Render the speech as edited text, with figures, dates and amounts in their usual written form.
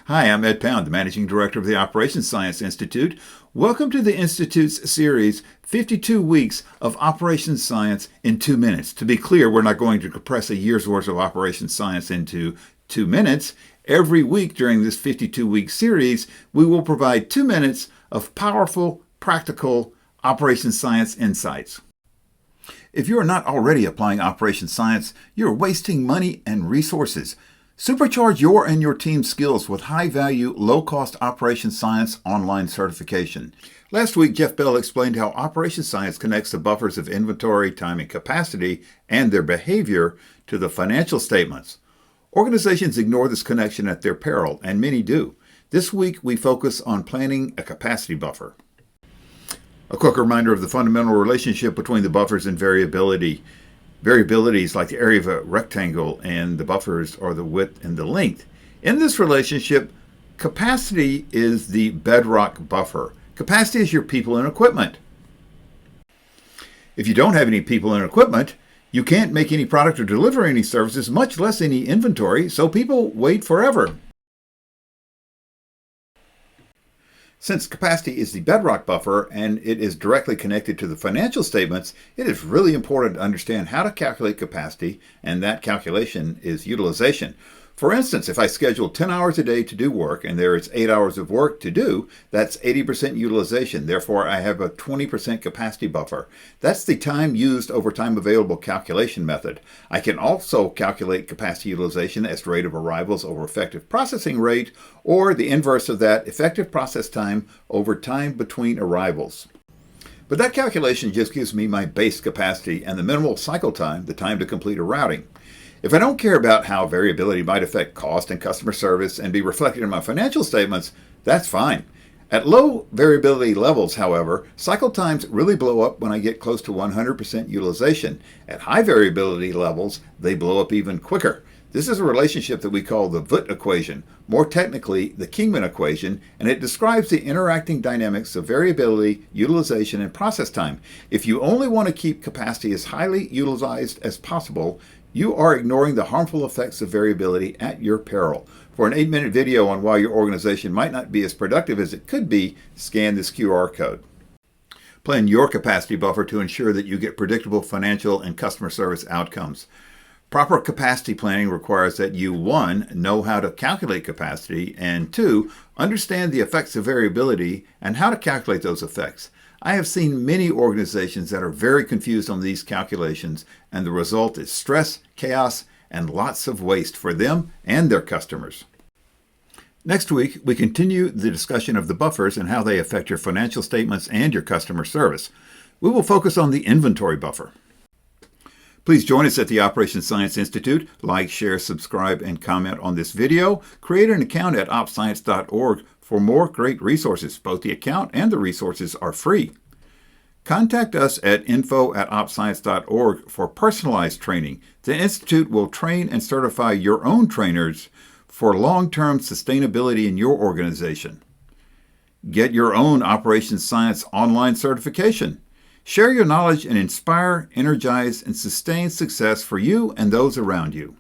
Hi, I'm Ed Pound, the Managing Director of the Operations Science Institute. Welcome to the Institute's series, 52 Weeks of Operations Science in 2 minutes. To be clear, we're not going to compress a year's worth of operations science into 2 minutes. Every week during this 52-week series, we will provide 2 minutes of powerful, practical operations science insights. If you are not already applying operations science, you're wasting money and resources. Supercharge your and your team's skills with high-value, low-cost operations science online certification. Last week, Jeff Bell explained how operations science connects the buffers of inventory, time, and capacity and their behavior to the financial statements. Organizations ignore this connection at their peril, and many do. This week, we focus on planning a capacity buffer. A quick reminder of the fundamental relationship between the buffers and variability. Variability is like the area of a rectangle, and the buffers are the width and the length. In this relationship, capacity is the bedrock buffer. Capacity is your people and equipment. If you don't have any people and equipment, you can't make any product or deliver any services, much less any inventory, so people wait forever. Since capacity is the bedrock buffer and it is directly connected to the financial statements, it is really important to understand how to calculate capacity, and that calculation is utilization. For instance, if I schedule 10 hours a day to do work and there is 8 hours of work to do, that's 80% utilization. Therefore, I have a 20% capacity buffer. That's the time used over time available calculation method. I can also calculate capacity utilization as rate of arrivals over effective processing rate, or the inverse of that, effective process time over time between arrivals. But that calculation just gives me my base capacity and the minimal cycle time, the time to complete a routing. If I don't care about how variability might affect cost and customer service and be reflected in my financial statements, that's fine. At low variability levels, however, cycle times really blow up when I get close to 100% utilization. At high variability levels, they blow up even quicker. This is a relationship that we call the Vogt equation, more technically the Kingman equation, and it describes the interacting dynamics of variability, utilization, and process time. If you only want to keep capacity as highly utilized as possible, you are ignoring the harmful effects of variability at your peril. For an 8-minute video on why your organization might not be as productive as it could be, scan this QR code. Plan your capacity buffer to ensure that you get predictable financial and customer service outcomes. Proper capacity planning requires that you, 1, know how to calculate capacity, and 2, understand the effects of variability and how to calculate those effects. I have seen many organizations that are very confused on these calculations, and the result is stress, chaos, and lots of waste for them and their customers. Next week, we continue the discussion of the buffers and how they affect your financial statements and your customer service. We will focus on the inventory buffer. Please join us at the Operations Science Institute. Like, share, subscribe, and comment on this video. Create an account at opscience.org for more great resources. Both the account and the resources are free. Contact us at info@opscience.org for personalized training. The Institute will train and certify your own trainers for long-term sustainability in your organization. Get your own Operations Science online certification. Share your knowledge and inspire, energize, and sustain success for you and those around you.